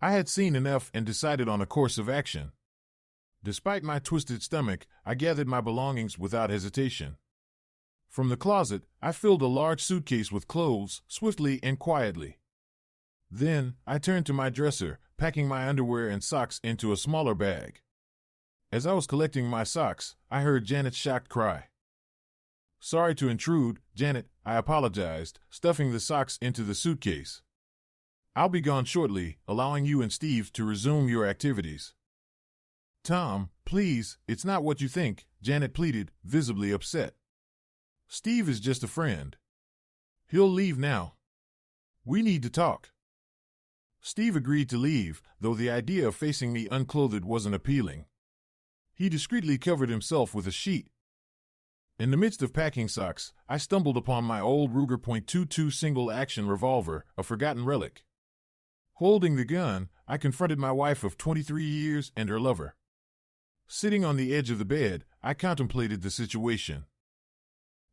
I had seen enough and decided on a course of action. Despite my twisted stomach, I gathered my belongings without hesitation. From the closet, I filled a large suitcase with clothes, swiftly and quietly. Then, I turned to my dresser, packing my underwear and socks into a smaller bag. As I was collecting my socks, I heard Janet's shocked cry. "Sorry to intrude, Janet," I apologized, stuffing the socks into the suitcase. "I'll be gone shortly, allowing you and Steve to resume your activities." "Tom, please, it's not what you think," Janet pleaded, visibly upset. "Steve is just a friend. He'll leave now. We need to talk." Steve agreed to leave, though the idea of facing me unclothed wasn't appealing. He discreetly covered himself with a sheet. In the midst of packing socks, I stumbled upon my old Ruger .22 single-action revolver, a forgotten relic. Holding the gun, I confronted my wife of 23 years and her lover. Sitting on the edge of the bed, I contemplated the situation.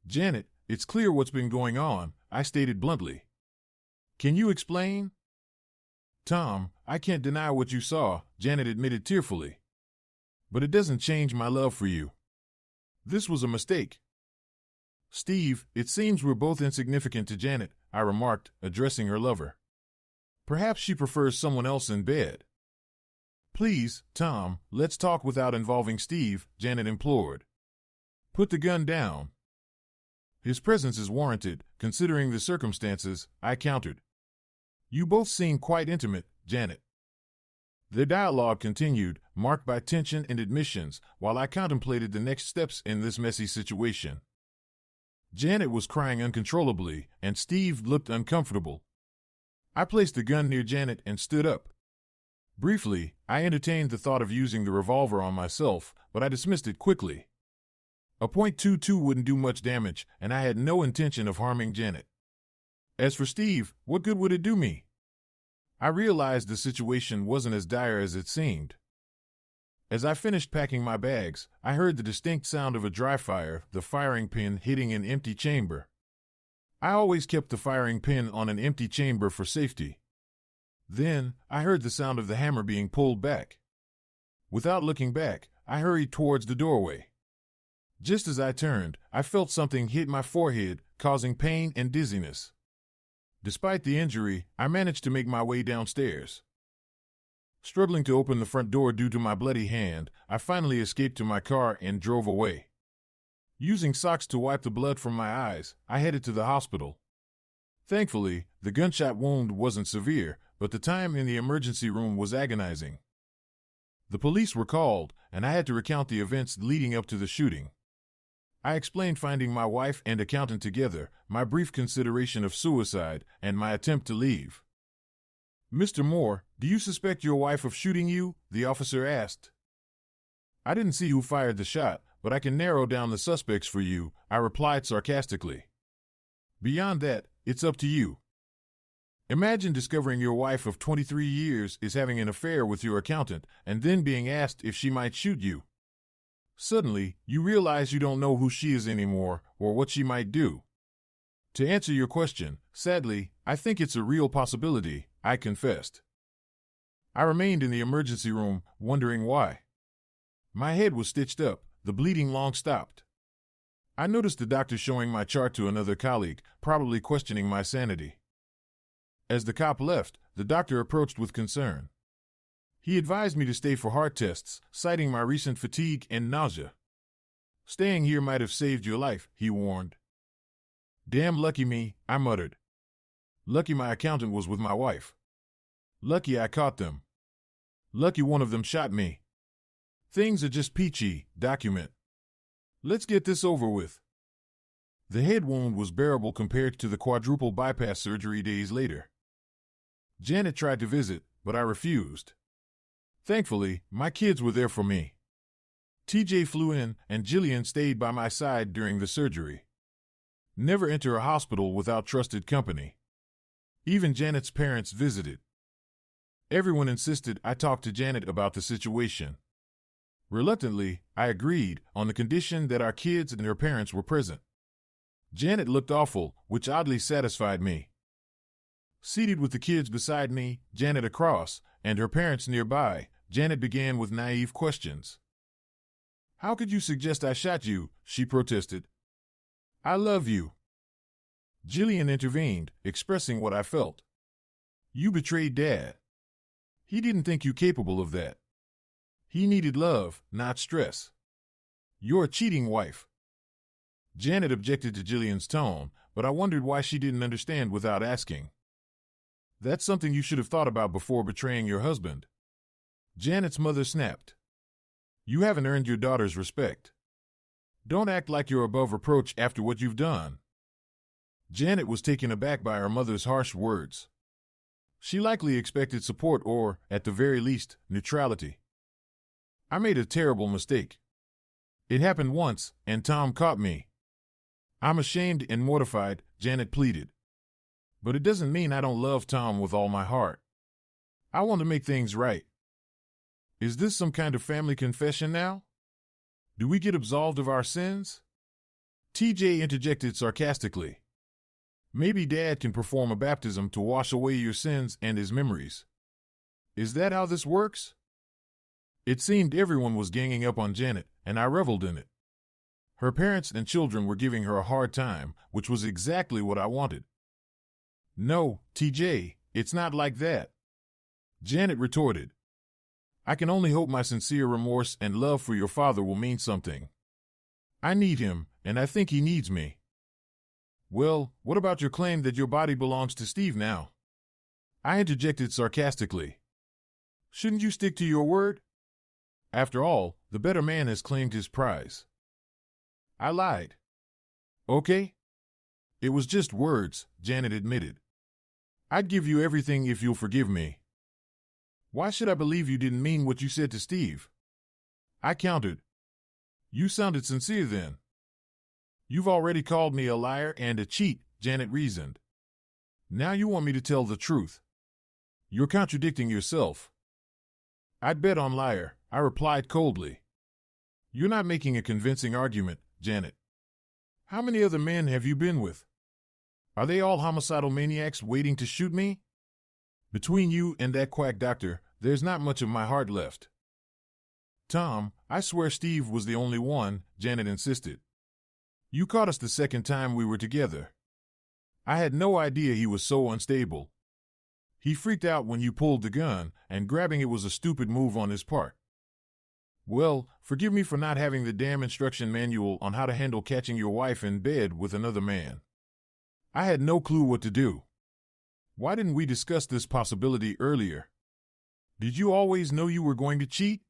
"Janet, it's clear what's been going on," I stated bluntly. "Can you explain?" "Tom, I can't deny what you saw," Janet admitted tearfully. "But it doesn't change my love for you. This was a mistake." "Steve, it seems we're both insignificant to Janet," I remarked, addressing her lover. "Perhaps she prefers someone else in bed." "Please, Tom, let's talk without involving Steve," Janet implored. "Put the gun down." "His presence is warranted, considering the circumstances," I countered. "You both seem quite intimate, Janet." Their dialogue continued, marked by tension and admissions, while I contemplated the next steps in this messy situation. Janet was crying uncontrollably, and Steve looked uncomfortable. I placed the gun near Janet and stood up. Briefly, I entertained the thought of using the revolver on myself, but I dismissed it quickly. A .22 wouldn't do much damage, and I had no intention of harming Janet. As for Steve, what good would it do me? I realized the situation wasn't as dire as it seemed. As I finished packing my bags, I heard the distinct sound of a dry fire, the firing pin hitting an empty chamber. I always kept the firing pin on an empty chamber for safety. Then, I heard the sound of the hammer being pulled back. Without looking back, I hurried towards the doorway. Just as I turned, I felt something hit my forehead, causing pain and dizziness. Despite the injury, I managed to make my way downstairs. Struggling to open the front door due to my bloody hand, I finally escaped to my car and drove away. Using socks to wipe the blood from my eyes, I headed to the hospital. Thankfully, the gunshot wound wasn't severe, but the time in the emergency room was agonizing. The police were called, and I had to recount the events leading up to the shooting. I explained finding my wife and accountant together, my brief consideration of suicide, and my attempt to leave. "Mr. Moore, do you suspect your wife of shooting you?" the officer asked. "I didn't see who fired the shot, but I can narrow down the suspects for you," I replied sarcastically. "Beyond that, it's up to you. Imagine discovering your wife of 23 years is having an affair with your accountant and then being asked if she might shoot you. Suddenly, you realize you don't know who she is anymore or what she might do. To answer your question, sadly, I think it's a real possibility," I confessed. I remained in the emergency room, wondering why. My head was stitched up, the bleeding long stopped. I noticed the doctor showing my chart to another colleague, probably questioning my sanity. As the cop left, the doctor approached with concern. He advised me to stay for heart tests, citing my recent fatigue and nausea. "Staying here might have saved your life," he warned. "Damn lucky me," I muttered. "Lucky my accountant was with my wife. Lucky I caught them. Lucky one of them shot me. Things are just peachy, document. Let's get this over with." The head wound was bearable compared to the quadruple bypass surgery days later. Janet tried to visit, but I refused. Thankfully, my kids were there for me. TJ flew in, and Jillian stayed by my side during the surgery. Never enter a hospital without trusted company. Even Janet's parents visited. Everyone insisted I talk to Janet about the situation. Reluctantly, I agreed, on the condition that our kids and their parents were present. Janet looked awful, which oddly satisfied me. Seated with the kids beside me, Janet across, and her parents nearby, Janet began with naive questions. "How could you suggest I shot you?" she protested. "I love you." Jillian intervened, expressing what I felt. "You betrayed Dad. He didn't think you capable of that. He needed love, not stress. You're a cheating wife." Janet objected to Jillian's tone, but I wondered why she didn't understand without asking. "That's something you should have thought about before betraying your husband." Janet's mother snapped. "You haven't earned your daughter's respect. Don't act like you're above reproach after what you've done." Janet was taken aback by her mother's harsh words. She likely expected support or, at the very least, neutrality. "I made a terrible mistake. It happened once, and Tom caught me. I'm ashamed and mortified," Janet pleaded. "But it doesn't mean I don't love Tom with all my heart. I want to make things right." Is this some kind of family confession now? Do we get absolved of our sins? TJ interjected sarcastically. "Maybe Dad can perform a baptism to wash away your sins and his memories. Is that how this works?" It seemed everyone was ganging up on Janet, and I reveled in it. Her parents and children were giving her a hard time, which was exactly what I wanted. "No, TJ, it's not like that," Janet retorted. "I can only hope my sincere remorse and love for your father will mean something. I need him, and I think he needs me." "Well, what about your claim that your body belongs to Steve now?" I interjected sarcastically. "Shouldn't you stick to your word? After all, the better man has claimed his prize." I lied. "Okay. It was just words," Janet admitted. "I'd give you everything if you'll forgive me." "Why should I believe you didn't mean what you said to Steve?" I countered. "You sounded sincere then." "You've already called me a liar and a cheat," Janet reasoned. "Now you want me to tell the truth. You're contradicting yourself." "I'd bet on liar," I replied coldly. "You're not making a convincing argument, Janet. How many other men have you been with? Are they all homicidal maniacs waiting to shoot me? Between you and that quack doctor, there's not much of my heart left." "Tom, I swear Steve was the only one," Janet insisted. "You caught us the second time we were together. I had no idea he was so unstable. He freaked out when you pulled the gun, and grabbing it was a stupid move on his part." "Well, forgive me for not having the damn instruction manual on how to handle catching your wife in bed with another man. I had no clue what to do. Why didn't we discuss this possibility earlier? Did you always know you were going to cheat?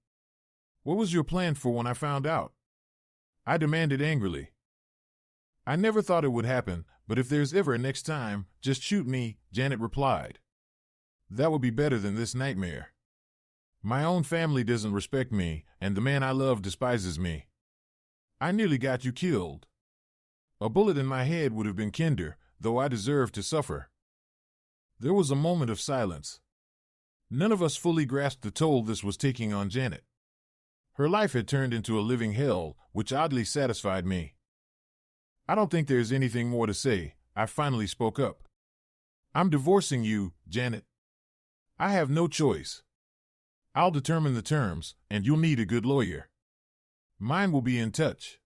What was your plan for when I found out?" I demanded angrily. "I never thought it would happen, but if there's ever a next time, just shoot me," Janet replied. "That would be better than this nightmare. My own family doesn't respect me, and the man I love despises me. I nearly got you killed. A bullet in my head would have been kinder, though I deserve to suffer." There was a moment of silence. None of us fully grasped the toll this was taking on Janet. Her life had turned into a living hell, which oddly satisfied me. "I don't think there's anything more to say," I finally spoke up. "I'm divorcing you, Janet. I have no choice. I'll determine the terms, and you'll need a good lawyer. Mine will be in touch.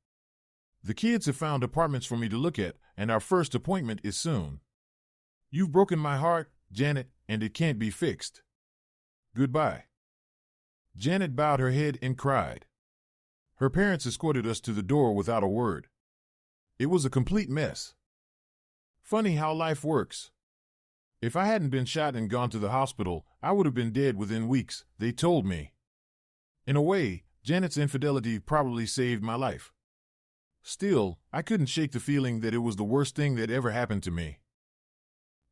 The kids have found apartments for me to look at, and our first appointment is soon. You've broken my heart, Janet, and it can't be fixed. Goodbye." Janet bowed her head and cried. Her parents escorted us to the door without a word. It was a complete mess. Funny how life works. If I hadn't been shot and gone to the hospital, I would have been dead within weeks, they told me. In a way, Janet's infidelity probably saved my life. Still, I couldn't shake the feeling that it was the worst thing that ever happened to me.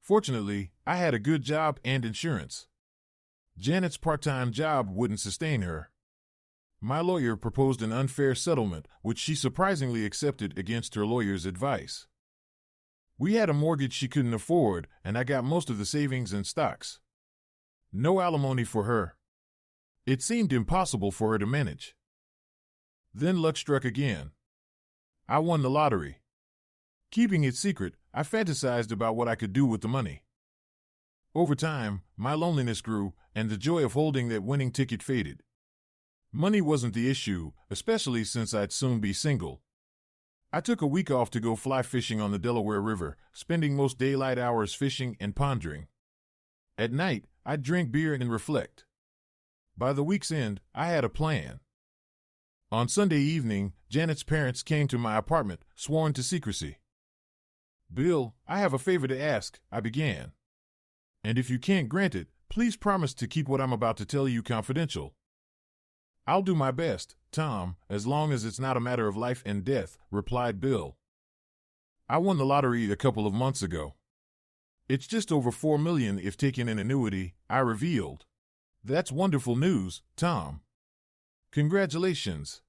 Fortunately, I had a good job and insurance. Janet's part-time job wouldn't sustain her. My lawyer proposed an unfair settlement, which she surprisingly accepted against her lawyer's advice. We had a mortgage she couldn't afford, and I got most of the savings and stocks. No alimony for her. It seemed impossible for her to manage. Then luck struck again. I won the lottery. Keeping it secret, I fantasized about what I could do with the money. Over time, my loneliness grew, and the joy of holding that winning ticket faded. Money wasn't the issue, especially since I'd soon be single. I took a week off to go fly fishing on the Delaware River, spending most daylight hours fishing and pondering. At night, I'd drink beer and reflect. By the week's end, I had a plan. On Sunday evening, Janet's parents came to my apartment, sworn to secrecy. "Bill, I have a favor to ask," I began. "And if you can't grant it, please promise to keep what I'm about to tell you confidential." "I'll do my best, Tom, as long as it's not a matter of life and death," replied Bill. "I won the lottery a couple of months ago. It's just over $4 million if taken in annuity," I revealed. "That's wonderful news, Tom. Congratulations.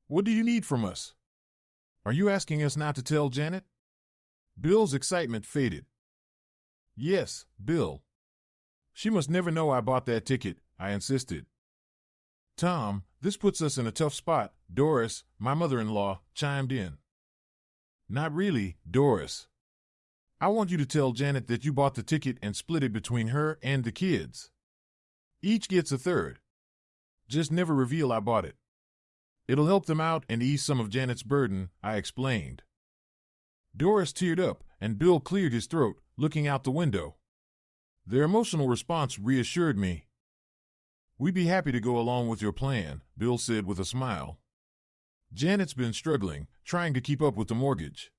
What do you need from us? Are you asking us not to tell Janet?" Bill's excitement faded. "Yes, Bill. She must never know I bought that ticket," I insisted. "Tom, this puts us in a tough spot," Doris, my mother-in-law, chimed in. "Not really, Doris. I want you to tell Janet that you bought the ticket and split it between her and the kids. Each gets a third. Just never reveal I bought it. It'll help them out and ease some of Janet's burden," I explained. Doris teared up, and Bill cleared his throat, looking out the window. Their emotional response reassured me. "We'd be happy to go along with your plan," Bill said with a smile. "Janet's been struggling, trying to keep up with the mortgage.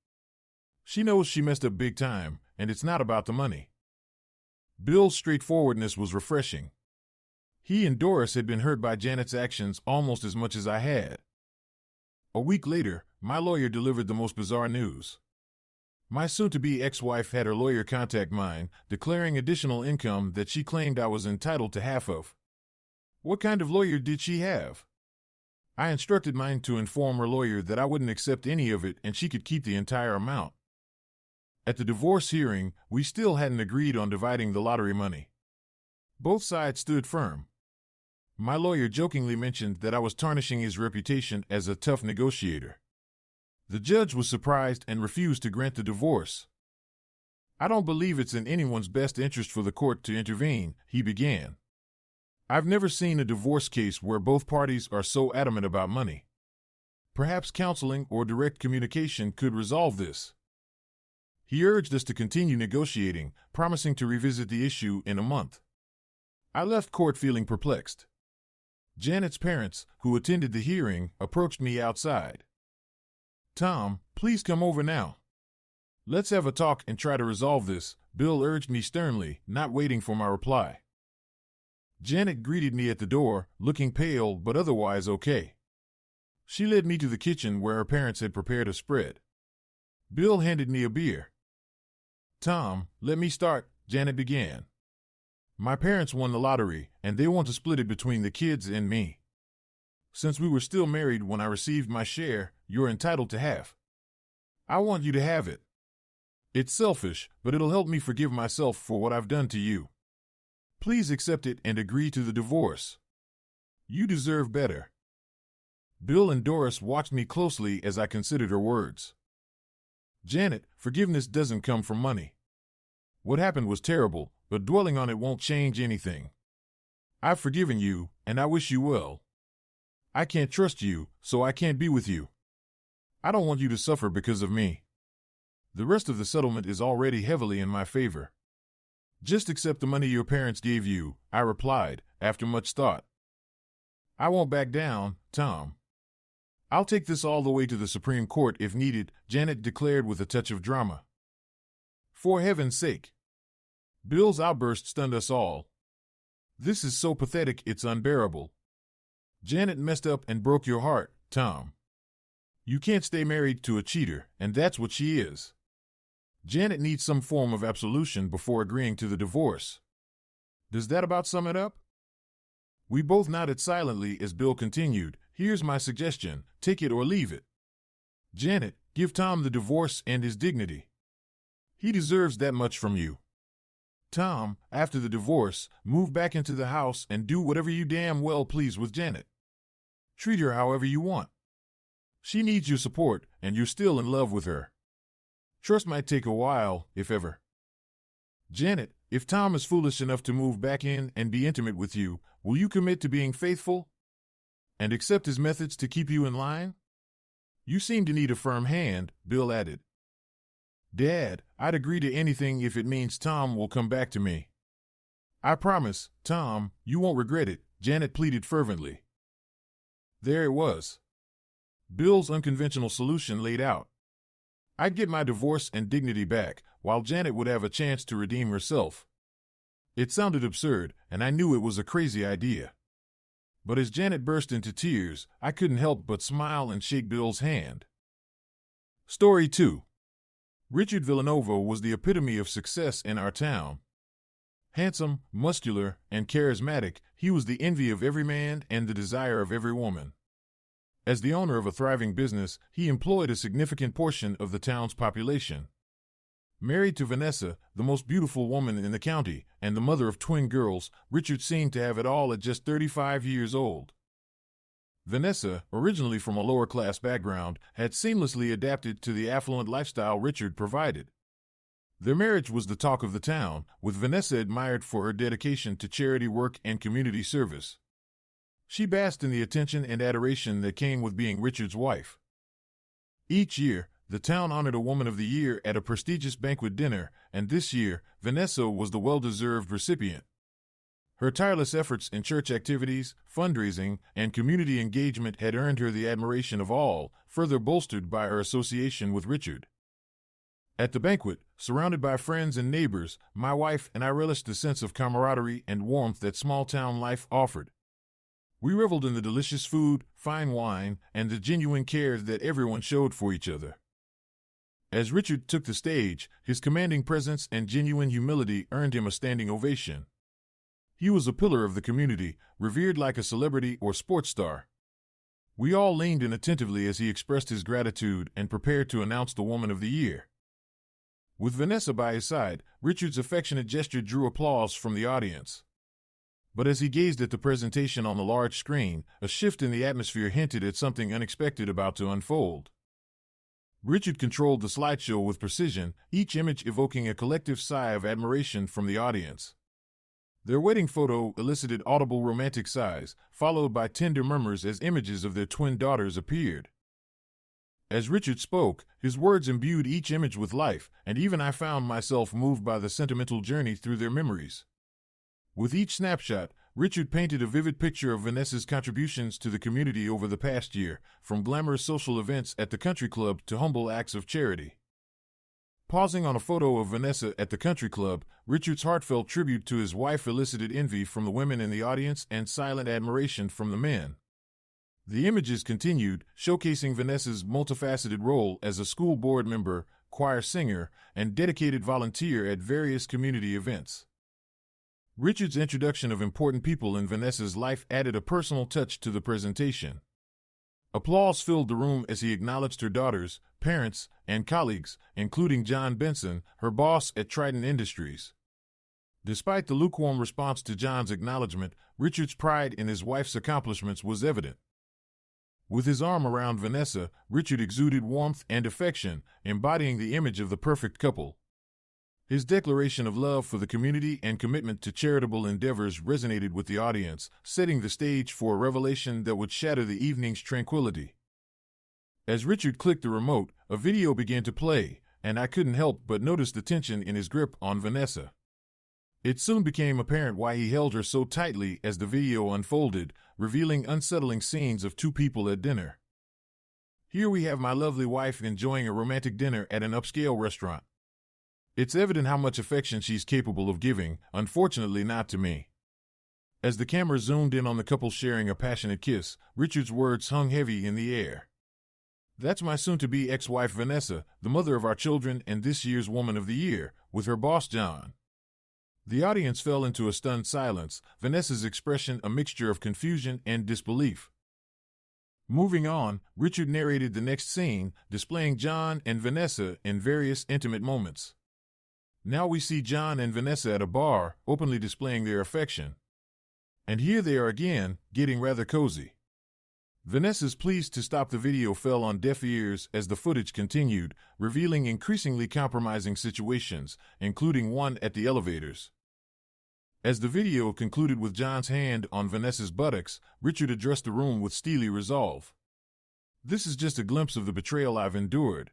She knows she messed up big time, and it's not about the money." Bill's straightforwardness was refreshing. He and Doris had been hurt by Janet's actions almost as much as I had. A week later, my lawyer delivered the most bizarre news. My soon-to-be ex-wife had her lawyer contact mine, declaring additional income that she claimed I was entitled to half of. What kind of lawyer did she have? I instructed mine to inform her lawyer that I wouldn't accept any of it and she could keep the entire amount. At the divorce hearing, we still hadn't agreed on dividing the lottery money. Both sides stood firm. My lawyer jokingly mentioned that I was tarnishing his reputation as a tough negotiator. The judge was surprised and refused to grant the divorce. "I don't believe it's in anyone's best interest for the court to intervene," he began. "I've never seen a divorce case where both parties are so adamant about money. Perhaps counseling or direct communication could resolve this." He urged us to continue negotiating, promising to revisit the issue in a month. I left court feeling perplexed. Janet's parents, who attended the hearing, approached me outside. "Tom, please come over now. Let's have a talk and try to resolve this," Bill urged me sternly, not waiting for my reply. Janet greeted me at the door, looking pale but otherwise okay. She led me to the kitchen where her parents had prepared a spread. Bill handed me a beer. "Tom, let me start," Janet began. "My parents won the lottery, and they want to split it between the kids and me. Since we were still married when I received my share, you're entitled to half. I want you to have it. It's selfish, but it'll help me forgive myself for what I've done to you. Please accept it and agree to the divorce. You deserve better." Bill and Doris watched me closely as I considered her words. "Janet, forgiveness doesn't come from money. What happened was terrible, but dwelling on it won't change anything. I've forgiven you, and I wish you well. I can't trust you, so I can't be with you. I don't want you to suffer because of me. The rest of the settlement is already heavily in my favor. Just accept the money your parents gave you," I replied, after much thought. "I won't back down, Tom. I'll take this all the way to the Supreme Court if needed," Janet declared with a touch of drama. "For heaven's sake." Bill's outburst stunned us all. "This is so pathetic it's unbearable. Janet messed up and broke your heart, Tom. You can't stay married to a cheater, and that's what she is. Janet needs some form of absolution before agreeing to the divorce. Does that about sum it up?" We both nodded silently as Bill continued. "Here's my suggestion, take it or leave it. Janet, give Tom the divorce and his dignity. He deserves that much from you. Tom, after the divorce, move back into the house and do whatever you damn well please with Janet. Treat her however you want. She needs your support, and you're still in love with her. Trust might take a while, if ever." Janet, if Tom is foolish enough to move back in and be intimate with you, will you commit to being faithful? And accept his methods to keep you in line? You seem to need a firm hand, Bill added. Dad, I'd agree to anything if it means Tom will come back to me. I promise, Tom, you won't regret it, Janet pleaded fervently. There it was. Bill's unconventional solution laid out. I'd get my divorce and dignity back, while Janet would have a chance to redeem herself. It sounded absurd, and I knew it was a crazy idea. But as Janet burst into tears, I couldn't help but smile and shake Bill's hand. Story 2. Richard Villanova was the epitome of success in our town. Handsome, muscular, and charismatic, he was the envy of every man and the desire of every woman. As the owner of a thriving business, he employed a significant portion of the town's population. Married to Vanessa, the most beautiful woman in the county, and the mother of twin girls, Richard seemed to have it all at just 35 years old. Vanessa, originally from a lower-class background, had seamlessly adapted to the affluent lifestyle Richard provided. Their marriage was the talk of the town, with Vanessa admired for her dedication to charity work and community service. She basked in the attention and adoration that came with being Richard's wife. Each year, the town honored a Woman of the Year at a prestigious banquet dinner, and this year, Vanessa was the well-deserved recipient. Her tireless efforts in church activities, fundraising, and community engagement had earned her the admiration of all, further bolstered by her association with Richard. At the banquet, surrounded by friends and neighbors, my wife and I relished the sense of camaraderie and warmth that small-town life offered. We reveled in the delicious food, fine wine, and the genuine care that everyone showed for each other. As Richard took the stage, his commanding presence and genuine humility earned him a standing ovation. He was a pillar of the community, revered like a celebrity or sports star. We all leaned in attentively as he expressed his gratitude and prepared to announce the Woman of the Year. With Vanessa by his side, Richard's affectionate gesture drew applause from the audience. But as he gazed at the presentation on the large screen, a shift in the atmosphere hinted at something unexpected about to unfold. Richard controlled the slideshow with precision, each image evoking a collective sigh of admiration from the audience. Their wedding photo elicited audible romantic sighs, followed by tender murmurs as images of their twin daughters appeared. As Richard spoke, his words imbued each image with life, and even I found myself moved by the sentimental journey through their memories. With each snapshot, Richard painted a vivid picture of Vanessa's contributions to the community over the past year, from glamorous social events at the country club to humble acts of charity. Pausing on a photo of Vanessa at the country club, Richard's heartfelt tribute to his wife elicited envy from the women in the audience and silent admiration from the men. The images continued, showcasing Vanessa's multifaceted role as a school board member, choir singer, and dedicated volunteer at various community events. Richard's introduction of important people in Vanessa's life added a personal touch to the presentation. Applause filled the room as he acknowledged her daughters, parents, and colleagues, including John Benson, her boss at Trident Industries. Despite the lukewarm response to John's acknowledgement, Richard's pride in his wife's accomplishments was evident. With his arm around Vanessa, Richard exuded warmth and affection, embodying the image of the perfect couple. His declaration of love for the community and commitment to charitable endeavors resonated with the audience, setting the stage for a revelation that would shatter the evening's tranquility. As Richard clicked the remote, a video began to play, and I couldn't help but notice the tension in his grip on Vanessa. It soon became apparent why he held her so tightly as the video unfolded, revealing unsettling scenes of two people at dinner. Here we have my lovely wife enjoying a romantic dinner at an upscale restaurant. It's evident how much affection she's capable of giving, unfortunately not to me. As the camera zoomed in on the couple sharing a passionate kiss, Richard's words hung heavy in the air. That's my soon-to-be ex-wife Vanessa, the mother of our children and this year's Woman of the Year, with her boss John. The audience fell into a stunned silence, Vanessa's expression a mixture of confusion and disbelief. Moving on, Richard narrated the next scene, displaying John and Vanessa in various intimate moments. Now we see John and Vanessa at a bar, openly displaying their affection. And here they are again, getting rather cozy. Vanessa's pleas to stop the video fell on deaf ears as the footage continued, revealing increasingly compromising situations, including one at the elevators. As the video concluded with John's hand on Vanessa's buttocks, Richard addressed the room with steely resolve. "This is just a glimpse of the betrayal I've endured.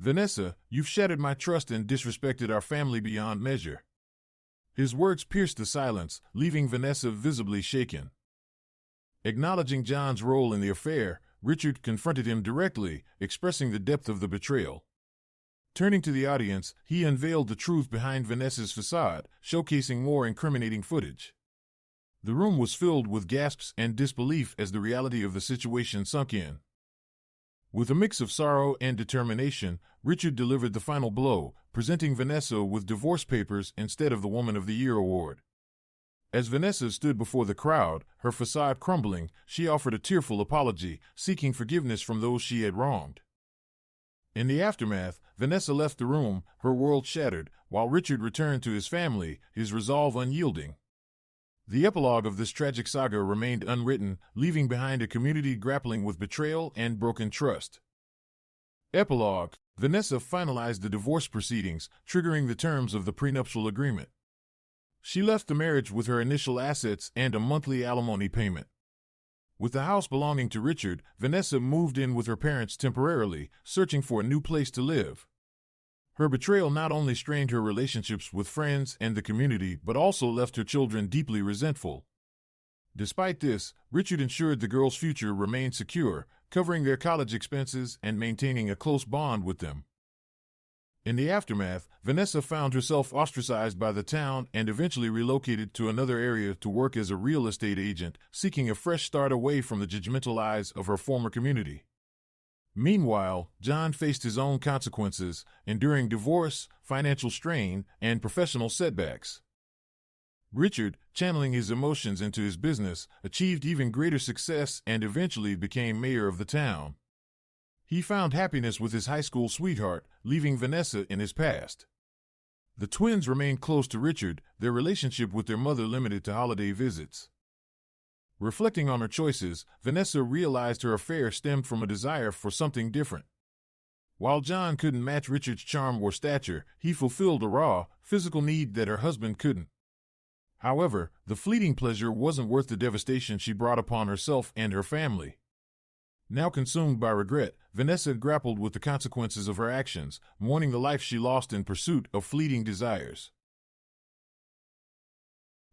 Vanessa, you've shattered my trust and disrespected our family beyond measure." His words pierced the silence, leaving Vanessa visibly shaken. Acknowledging John's role in the affair, Richard confronted him directly, expressing the depth of the betrayal. Turning to the audience, he unveiled the truth behind Vanessa's facade, showcasing more incriminating footage. The room was filled with gasps and disbelief as the reality of the situation sunk in. With a mix of sorrow and determination, Richard delivered the final blow, presenting Vanessa with divorce papers instead of the Woman of the Year award. As Vanessa stood before the crowd, her facade crumbling, she offered a tearful apology, seeking forgiveness from those she had wronged. In the aftermath, Vanessa left the room, her world shattered, while Richard returned to his family, his resolve unyielding. The epilogue of this tragic saga remained unwritten, leaving behind a community grappling with betrayal and broken trust. Epilogue: Vanessa finalized the divorce proceedings, triggering the terms of the prenuptial agreement. She left the marriage with her initial assets and a monthly alimony payment. With the house belonging to Richard, Vanessa moved in with her parents temporarily, searching for a new place to live. Her betrayal not only strained her relationships with friends and the community, but also left her children deeply resentful. Despite this, Richard ensured the girls' future remained secure, covering their college expenses and maintaining a close bond with them. In the aftermath, Vanessa found herself ostracized by the town and eventually relocated to another area to work as a real estate agent, seeking a fresh start away from the judgmental eyes of her former community. Meanwhile, John faced his own consequences, enduring divorce, financial strain, and professional setbacks. Richard, channeling his emotions into his business, achieved even greater success and eventually became mayor of the town. He found happiness with his high school sweetheart, leaving Vanessa in his past. The twins remained close to Richard, their relationship with their mother limited to holiday visits. Reflecting on her choices, Vanessa realized her affair stemmed from a desire for something different. While John couldn't match Richard's charm or stature, he fulfilled a raw, physical need that her husband couldn't. However, the fleeting pleasure wasn't worth the devastation she brought upon herself and her family. Now consumed by regret, Vanessa grappled with the consequences of her actions, mourning the life she lost in pursuit of fleeting desires.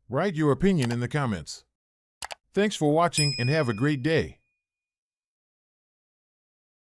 Write your opinion in the comments. Thanks for watching and have a great day.